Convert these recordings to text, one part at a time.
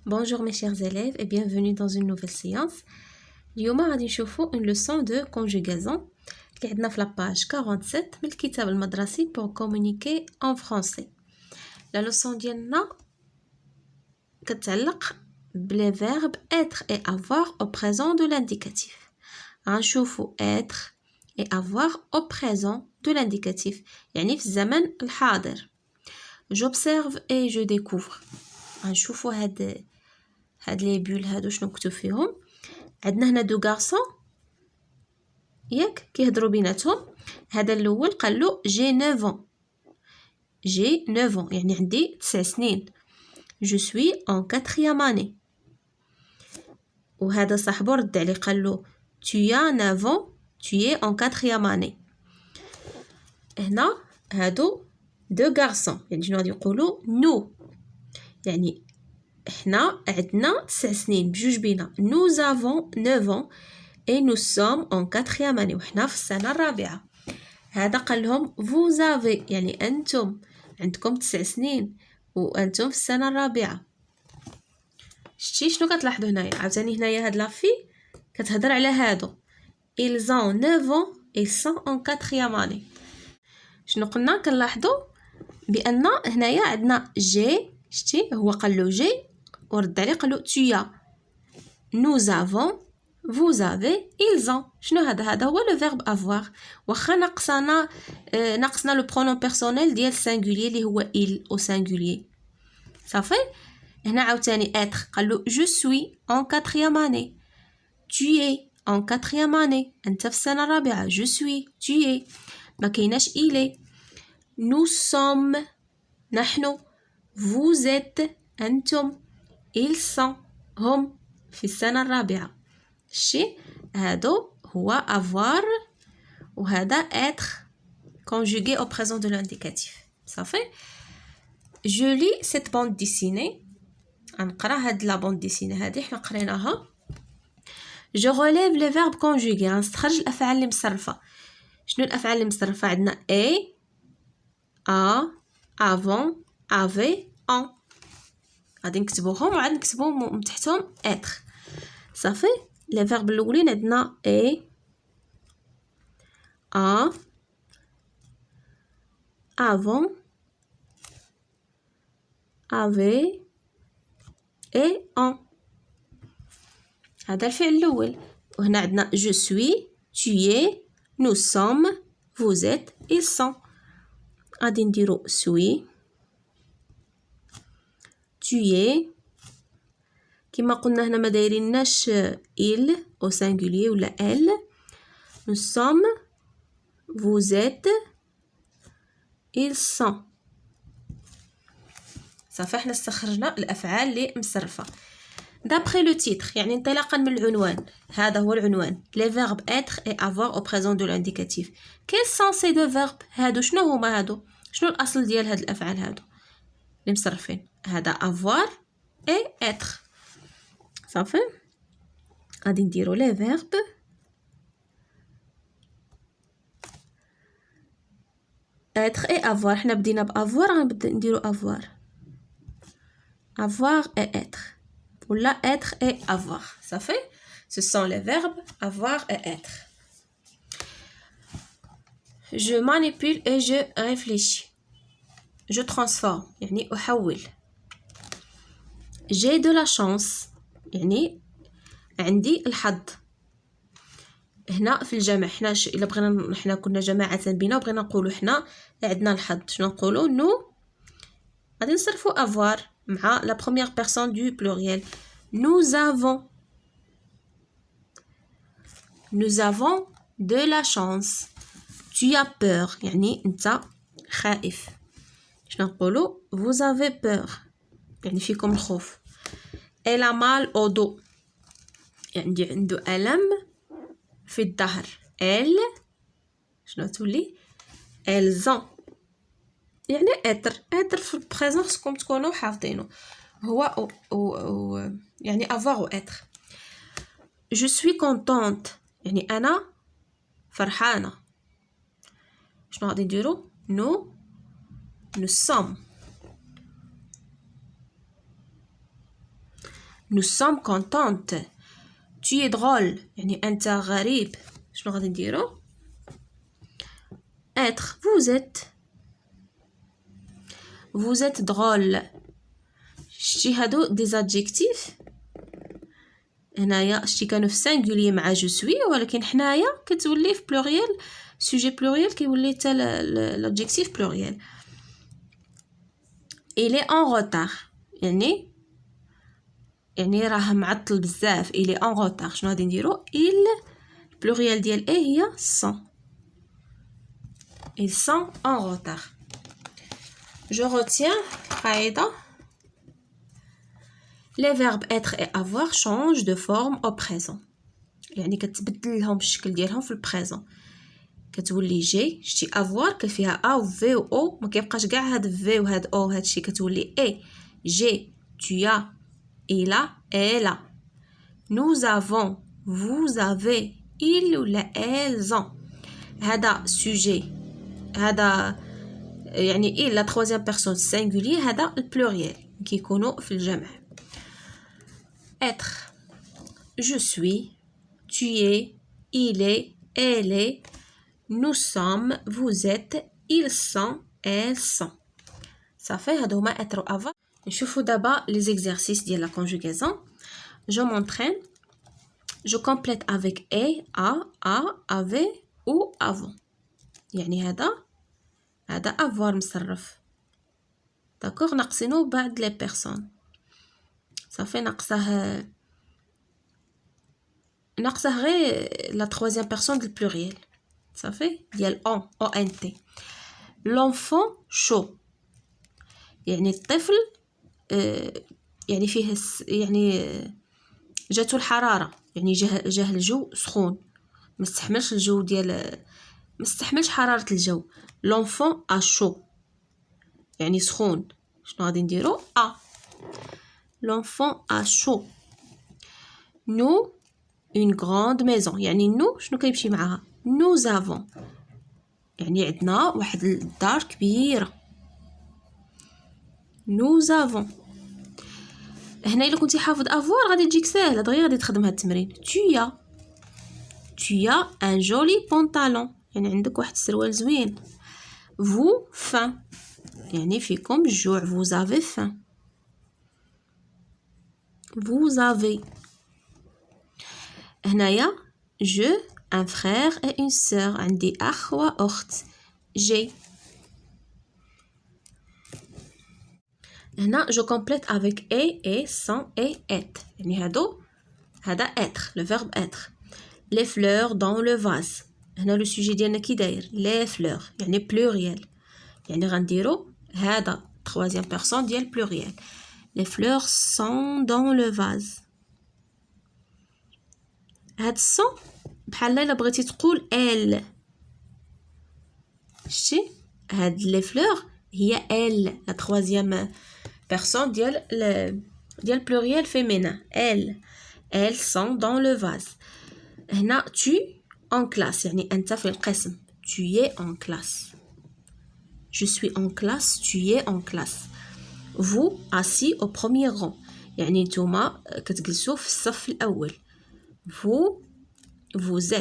Bonjour mes chers élèves et bienvenue dans une nouvelle séance. اليوم غادي نشوفوا une leçon de conjugaison اللي عندنا في la page 47 من الكتاب المدرسي pour communiquer en français. La leçon ديالنا كتعلق بلي verbes être et avoir au présent de l'indicatif. غنشوفوا être et avoir au présent de l'indicatif يعني في الزمن الحاضر. J'observe et je découvre. غنشوفوا هاد لي بول هادو شنو مكتوب فيهم. عندنا هنا دو غارسون ياك كيهضروا بيناتهم. هذا الاول قال له جي 9 جي 9 يعني عندي 9 سنين. جو سوي ان 4e اني. وهذا صاحبو رد عليه قال له tu as 9 ans tu es en 4e اني. هنا هادو دو غارسون يعني شنو غادي يقولوا نو يعني حنا عندنا 9 سنين بجوج بينا. nous avons 9 ans et nous sommes en 4e année وحنا في السنة الرابعة. هذا قال لهم vous avez يعني أنتم عندكم 9 سنين وأنتم في السنة الرابعة. شتي شنو كتلاحظوا هنايا؟ عاوتاني هنايا هاد لافي كتهضر على هادو ils ont 9 ans et sont en 4e année. شنو قلنا؟ كنلاحظوا بأن هنايا عندنا جي. شتي هو قال له جي ورد عليه قال له tu as nous avons vous avez ils ont. شنو هذا هو لو فيرب avoir. واخا ناقصنا لو برونون بيرسونيل ديال السينغولير اللي هو il او سينغولير صافي. هنا عاوتاني être قال له je suis en 4e année tu es en 4e année انت في السنه الرابعه. je suis tu es ما كايناش il est. nous sommes نحن. vous êtes انتم. ils sont هم في السنة الرابعة. الشي هادو هو avoir وهذا être conjugué au présent de l'indicatif. صافي. je lis cette bande dessinée. غنقرا هاد لا بوند ديسيني هادي حنا قريناها. je relève les verbes conjugués. غنستخرج الافعال اللي مصرفه. شنو الافعال اللي مصرفه؟ عندنا a a avant avait en. غادي نكتبوهم وعاد نكتبو من تحتهم être. صافي. لي فيرب الاولين عندنا a a avant avait et en. هذا الفعل الاول. وهنا عندنا je suis tu es nous sommes vous êtes ils sont. غادي نديرو suis tu es كما قلنا هنا ما دايريناش il au singulier ولا elle. nous sommes vous êtes ils sont. صافي حنا استخرجنا الافعال اللي مصرفه d'après le titre يعني انطلاقا من العنوان. هذا هو العنوان les verbes être et avoir au présent de l'indicatif. quels sont ces deux verbes؟ هادو شنو هما؟ هادو شنو الاصل ديال هاد الافعال هادو اللي مصرفين؟ هذا avoir et être. صافي. غادي نديرو لي فيرب être et avoir. حنا بدينا بافوار غنبدا نديرو avoir avoir et être ولا être et avoir. صافي. ce sont les verbes avoir et être. je manipule et je réfléchis. je transforme يعني احول. j'ai de la chance يعني عندي الحظ. هنا في الجمع حنا الا بغينا حنا كنا جماعه بينا وبغينا نقولوا حنا عندنا الحظ شنو نقولوا نو. غادي نصرفوا avoir مع la première personne du pluriel. nous avons de la chance. tu as peur يعني انت خائف. شنو نقولوا vous avez peur يعني فيكم الخوف. elle a mal au dos يعني عنده ألم في الظهر. elle شنو تولي elles ont يعني être في البريزون خصكم تكونوا حافظينه. هو يعني avoir و être. je suis contente يعني أنا فرحانة. شنو غادي نديرو؟ nous sommes. nous sommes contentes. Tu es drôle يعني أنت غريب. شنو غادي نديرو؟ être vous êtes drôle. شتي هادو des adjectifs هنايا شتي كانوا في singulier مع je suis ولكن حنايا كتولي في pluriel sujet pluriel كيولي حتى l'adjectif pluriel. il est en retard يعني راه معطل بزاف. il est en retard. شنو غادي نديرو؟ il pluriel ديال ايه هي sont. ils sont en retard. je retiens قاعدة les verbes être et avoir changent de forme au présent يعني كتبدل لهم الشكل ديالهم في البريزون. كتولي جي شتي افوار فيها ا و في و او ما كيبقاش كاع هاد في وهاد او هاد الشيء كتولي اي جي tu as il a elle a nous avons vous avez ils ولا elles ont. هذا sujet هذا يعني il la troisième personne singulier هذا البلوريال كيكونوا في الجمع. être je suis tu es il est elle est nous sommes vous êtes ils sont elles sont. صافي هادو هما être و avoir. نشوفوا دابا les exercices ديال la conjugaison. je m'entraîne je complète avec et a avait ou avant يعني هذا avoir مصرف داكوغ ناقصينو بعد لي بيرسون. صافي ناقصه غير لا troisième personne du pluriel صافي ديال on ont. l'enfant chaud يعني الطفل يعني فيه يعني جاتو الحرارة يعني جاه الجو سخون ما استحملش الجو ديال ما استحملش حرارة الجو. l'enfant a chaud يعني سخون. شنو غادي نديرو؟ l'enfant a chaud. nous une grande maison يعني nous شنو كيمشي معاها؟ nous avons يعني عندنا واحد الدار كبيرة. nous avons هنا الا كنتي حافظ افوار غادي تجيك ساهله دغيا غادي تخدم هاد التمرين. tu as un joli pantalon يعني عندك واحد السروال زوين. vous faim يعني فيكم الجوع vous avez faim. vous avez هنايا je un frère et une sœur عندي أخ وأخت. j'ai هنا je complète avec et sans et être يعني هذا être le verbe être. les fleurs dans le vase هنا لو سوجي ديالنا كي داير les fleurs يعني pluriel يعني غنديرو هذا troisième personne ديال pluriel. les fleurs sont dans le vase. هاد sont بحال الا بغيتي تقول ال شتي هاد les fleurs هي elle la troisième personne ديال pluriel féminin. elles sont dans le vase. هنا tu en classe يعني أنت في القسم. tu es en classe. je suis en classe tu es en classe. vous assis au premier rang يعني نتوما كتجلسوا في الصف الأول. vous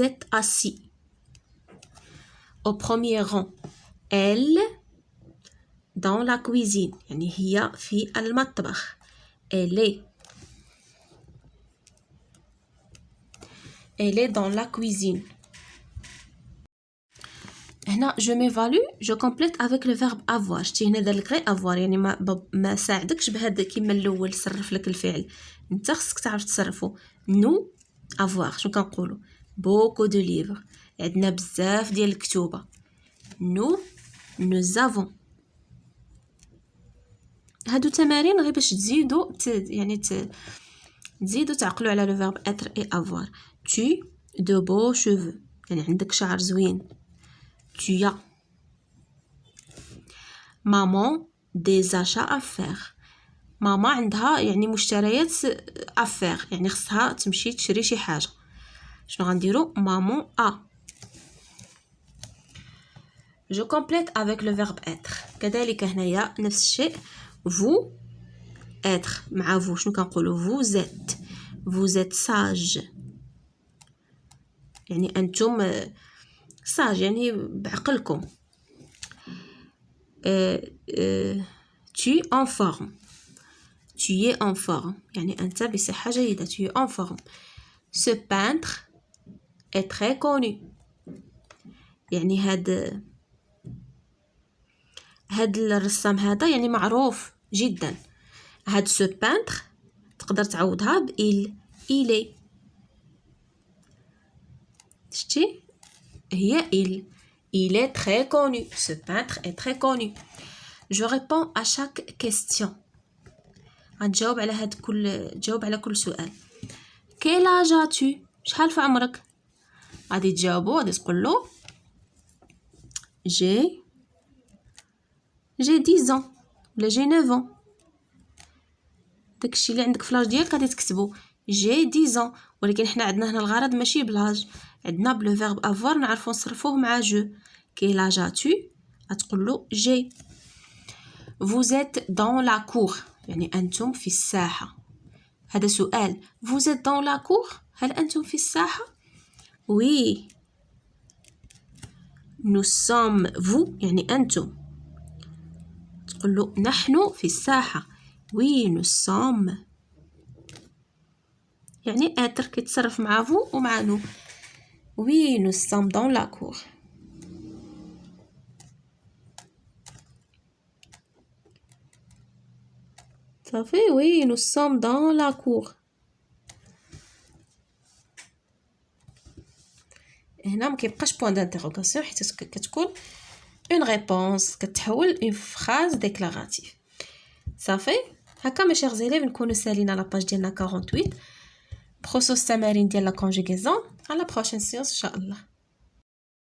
êtes assis au premier rang. elle dans la cuisine يعني هي في المطبخ. elle est dans la cuisine. هنا je m'évalue je complète avec le verbe avoir. شتي هنا دارلك غير avoir يعني ما ساعدكش بهذا كيما الاول صرف لك الفعل انت خصك تعرف تصرفه. nous avoir شنو كنقولوا beaucoup de livres عندنا بزاف ديال الكتوبه. nous avons هادو تمارين غير باش تزيدوا يعني تزيدوا تعقلوا على le verbe être et avoir. tu de beaux cheveux يعني عندك شعر زوين. tu as maman des achats à faire. ماما عندها يعني مشتريات افير يعني خصها تمشي تشري شي حاجه. شنو غنديرو؟ maman a. je complète avec le verbe être كذلك هنايا نفس الشيء. vous être مع vous شنو كنقولوا vous êtes sage يعني أنتم sage يعني بعقلكم. tu es en forme يعني أنت بصحة جيدة. tu es en forme. ce peintre est très connu يعني هاد الرسام هذا يعني معروف جدا. هاد ce peintre تقدر تعوضها ب il est. شتي هي il est très connu. ce peintre est très connu. je réponds à chaque question. غنجاوب على جاوب على كل سؤال. quel âge as-tu شحال في عمرك؟ غادي تجاوبوا غادي تقولوا j'ai 10 ans ولا j'ai 9 ans. داكشي اللي عندك في لاج ديالك غادي تكتبوا j'ai 10 ans. ولكن حنا عندنا هنا الغرض ماشي بلاج، عندنا بلو فيرب افوار نعرفوا نصرفوه مع جو. quel âge as-tu غتقولوا j'ai. vous êtes dans la cour يعني أنتم في الساحة. هذا سؤال. vous êtes dans la cour هل أنتم في الساحة؟ oui. nous sommes vous يعني أنتم. تقولوا نحن في الساحة. oui nous sommes يعني être كيتصرف مع vous ومع nous. oui nous sommes dans la cour. صافي. oui nous sommes dans la cour. هنا ما كيبقاش بوين دانتيغوغاسيون حيت كتكون اون ريبونس كتحول اون فراز ديكلاراتيف. صافي. هكا مي شيغ زيليف نكونوا سالينا لاباج ديالنا 48 بخصوص التمارين ديال لا كونجوغيزون. على بروشين سيونس ان شاء الله.